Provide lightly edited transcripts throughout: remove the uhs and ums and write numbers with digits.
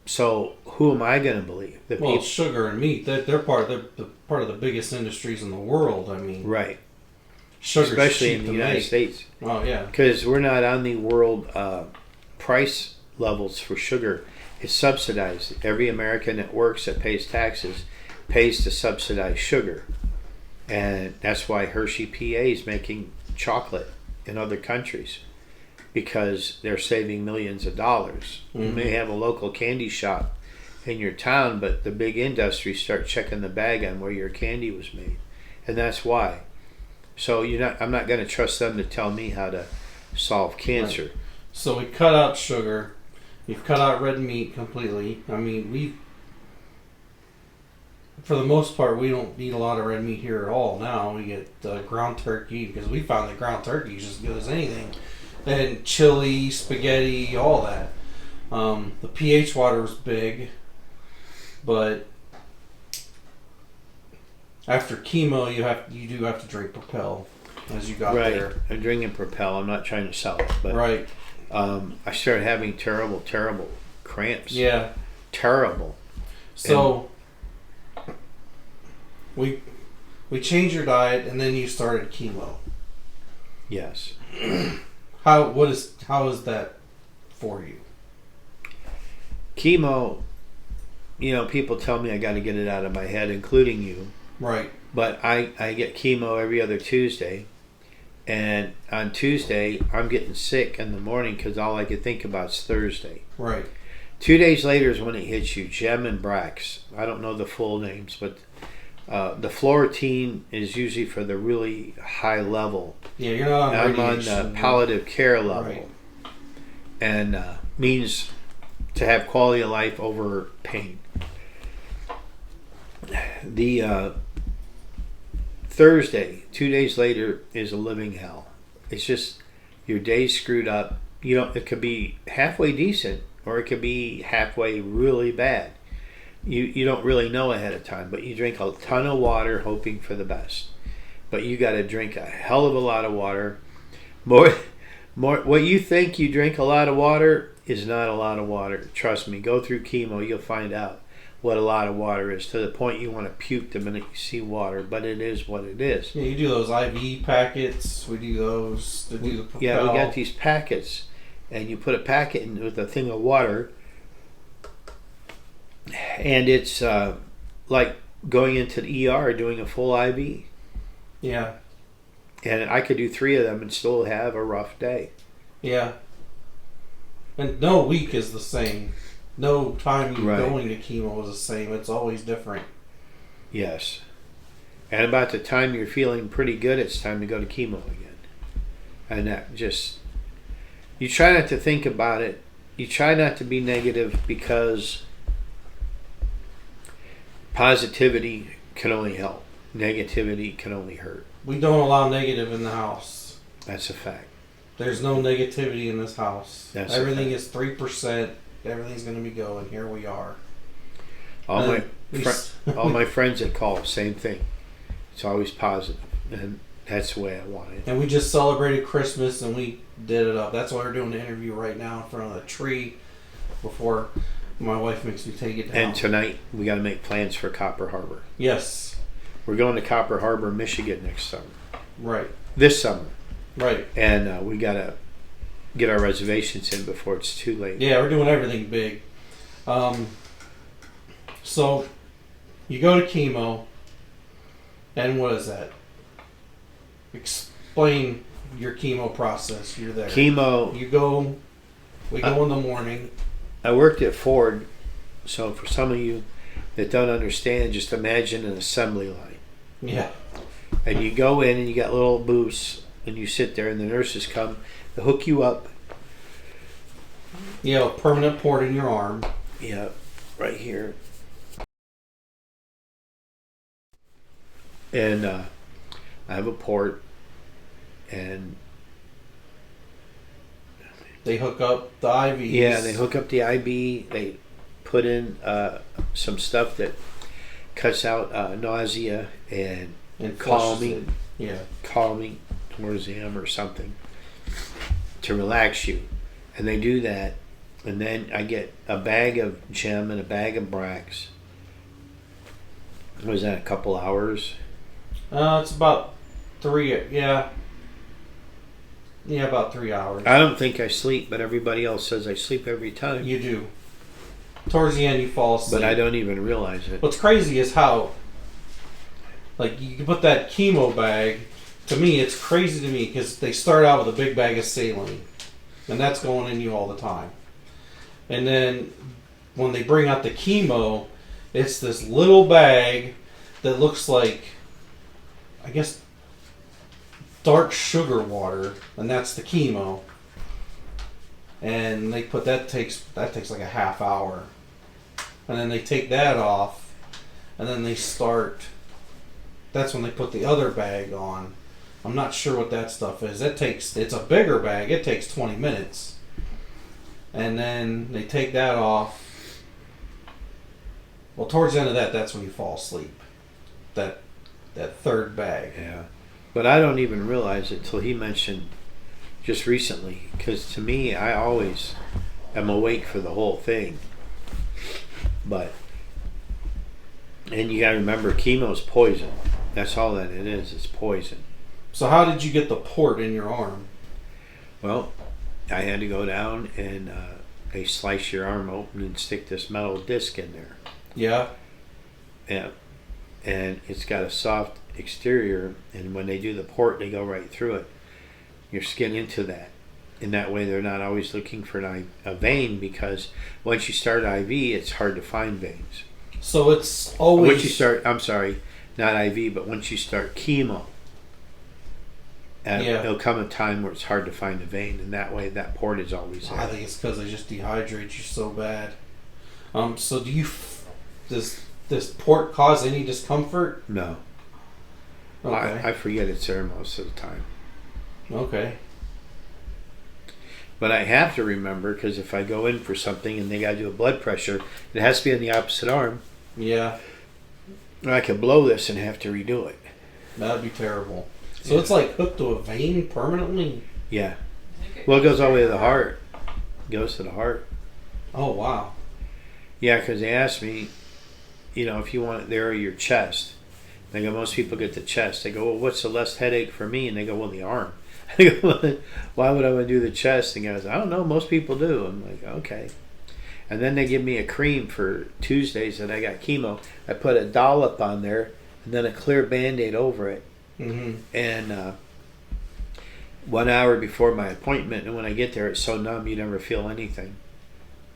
So who am I going to believe? The Well, sugar and meat, they're part of the biggest industries in the world. I mean, right. sugar's Especially cheap in the to United make. States. Oh yeah. Because we're not on the world price levels for sugar. It's subsidized. Every American that works that pays taxes pays to subsidize sugar. And that's why Hershey PA is making chocolate in other countries, because they're saving millions of dollars. Mm-hmm. You may have a local candy shop in your town, but the big industries start checking the bag on where your candy was made. And that's why. So I'm not going to trust them to tell me how to solve cancer. Right. So we cut out sugar. We've cut out red meat completely. I mean, for the most part, we don't eat a lot of red meat here at all now. We get ground turkey, because we found that ground turkey is as good as anything. And chili, spaghetti, all that. The pH water was big, but after chemo, you do have to drink Propel as you got there. Right, I'm drinking Propel. I'm not trying to sell it, but right. I started having terrible cramps. Yeah, terrible. So we changed your diet, and then you started chemo. Yes. How is that for you? Chemo, people tell me I got to get it out of my head, including you. Right. But I get chemo every other Tuesday, and on Tuesday I'm getting sick in the morning because all I could think about is Thursday. Right. 2 days later is when it hits you. Gem and Brax. I don't know the full names, but the Florentine is usually for the really high level. Yeah, you're not on I'm radiation. on the palliative care level, right. And means to have quality of life over pain. The Thursday, 2 days later, is a living hell. It's just your day's screwed up. It could be halfway decent, or it could be halfway really bad. You don't really know ahead of time, but you drink a ton of water hoping for the best. But you got to drink a hell of a lot of water. More. What you think you drink a lot of water is not a lot of water. Trust me. Go through chemo, you'll find out what a lot of water is, to the point you want to puke the minute you see water. But it is what it is. Yeah, you do those IV packets. We do those to do the Propel. Yeah, we got these packets, and you put a packet in with a thing of water, and it's like going into the ER doing a full IV. Yeah. And I could do 3 of them and still have a rough day. Yeah. And no week is the same. No time you're going to chemo is the same. It's always different. Yes. And about the time you're feeling pretty good, it's time to go to chemo again. And that just... You try not to think about it. You try not to be negative, because positivity can only help. Negativity can only hurt. We don't allow negative in the house. That's a fact. There's no negativity in this house. That's everything is 3%. Everything's going to be going. Here we are. All my friends that call, same thing. It's always positive, and that's the way I want it. And we just celebrated Christmas, and we did it up. That's why we're doing the interview right now in front of the tree before my wife makes me take it down. And tonight we got to make plans for Copper Harbor. Yes. We're going to Copper Harbor, Michigan next summer. Right. This summer. Right. And we got to get our reservations in before it's too late. Yeah, we're doing everything big. So you go to chemo, and what is that? Explain your chemo process. You're there. Chemo. We go in the morning. I worked at Ford, so for some of you that don't understand, just imagine an assembly line. Yeah. And you go in and you got little booths, and you sit there, and the nurses come to hook you up. You have a permanent port in your arm. Yeah, right here. And I have a port, and they hook up the IVs. Yeah, they hook up the IV. They put in some stuff that cuts out nausea and calming. Yeah, calming towards the or something to relax you, and they do that And then I get a bag of Gem and a bag of Brax. Was that a couple hours? It's about 3. Yeah, about 3 hours. I don't think I sleep, but everybody else says I sleep every time. You do. Towards the end, you fall asleep. But I don't even realize it. What's crazy is how, like, you can put that chemo bag. To me, it's crazy to me because they start out with a big bag of saline, and that's going in you all the time. And then when they bring out the chemo, it's this little bag that looks like, I guess, dark sugar water, and that's the chemo. And they put that takes like a half hour, and then they take that off, and then they start. That's when they put the other bag on. I'm not sure what that stuff is. It's a bigger bag. It takes 20 minutes. And then they take that off. Well, towards the end of that, that's when you fall asleep. That third bag. Yeah. But I don't even realize it till he mentioned just recently. Because to me, I always am awake for the whole thing. And you got to remember, chemo's poison. That's all that it is. It's poison. So how did you get the port in your arm? Well, I had to go down and they slice your arm open and stick this metal disc in there. Yeah. Yeah. And it's got a soft exterior, and when they do the port, they go right through it. Your skin into that. In that way, they're not always looking for a vein, because once you start IV, it's hard to find veins. So it's always... Once you start, I'm sorry, not IV, but once you start chemo, there'll come a time where it's hard to find a vein, and that way that port is always there. I think it's because they just dehydrate you so bad. So does this port cause any discomfort? No. Okay. I forget it's there most of the time. Okay. But I have to remember, because if I go in for something and they got to do a blood pressure, it has to be on the opposite arm. Yeah. Or I could blow this and have to redo it. That'd be terrible. So it's like hooked to a vein permanently? Yeah. Well, it goes all the way to the heart. It goes to the heart. Oh, wow. Yeah, because they asked me, if you want it there or your chest. They go, most people get the chest. They go, well, what's the less headache for me? And they go, well, the arm. I go, well, why would I want to do the chest? And guys, I don't know, most people do. I'm like, okay. And then they give me a cream for Tuesdays that I got chemo. I put a dollop on there and then a clear Band-Aid over it. Mm-hmm. And 1 hour before my appointment, and when I get there, it's so numb you never feel anything.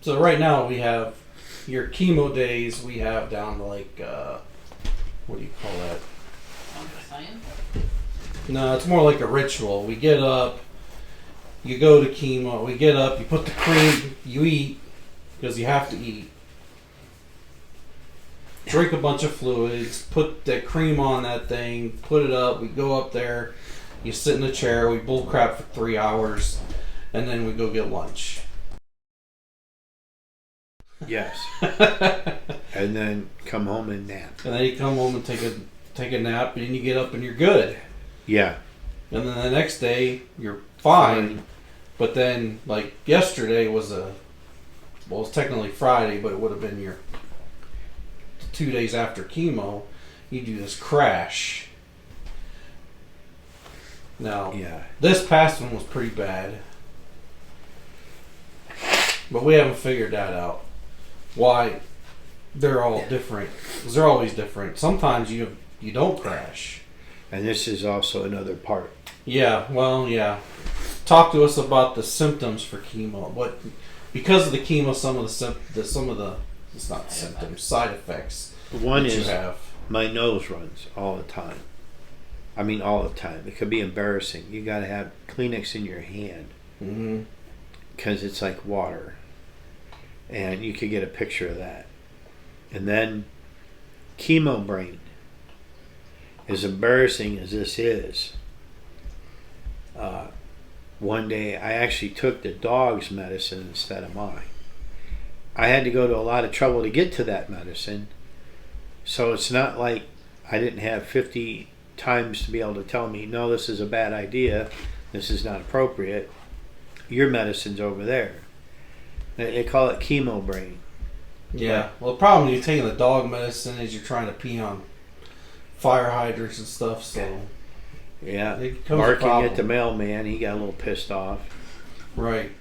So right now we have your chemo days. We have down to like what do you call that? No, it's more like a ritual. We get up, you go to chemo. We get up, you put the cream, you eat because you have to eat. Drink a bunch of fluids, put that cream on that thing, put it up. We go up there, you sit in a chair, we bull crap for 3 hours, and then we go get lunch. Yes. And then come home and nap. And then you come home and take a nap, and then you get up and you're good. Yeah. And then the next day you're fine. But then, like yesterday was it's technically Friday, but it would have been your 2 days after chemo. You do this crash. Now, This past one was pretty bad, but we haven't figured that out. Why they're all different? 'Cause they're always different. Sometimes you don't crash. And this is also another part. Yeah, well, yeah. Talk to us about the symptoms for chemo. Because of the chemo, some of the it's not symptoms, side effects. One is you have. My nose runs all the time. I mean, all the time. It could be embarrassing. You got to have Kleenex in your hand, because it's like water, and you could get a picture of that. And then chemo brain. As embarrassing as this is, one day I actually took the dog's medicine instead of mine. I had to go to a lot of trouble to get to that medicine, so it's not like I didn't have 50 times to be able to tell me, no, this is a bad idea, this is not appropriate, your medicine's over there. They call it chemo brain. Yeah. Well, the problem when you're taking the dog medicine is you're trying to pee on fire hydrants and stuff. So Yeah. it becomes a Barking problem. at the mailman, he got a little pissed off. Right.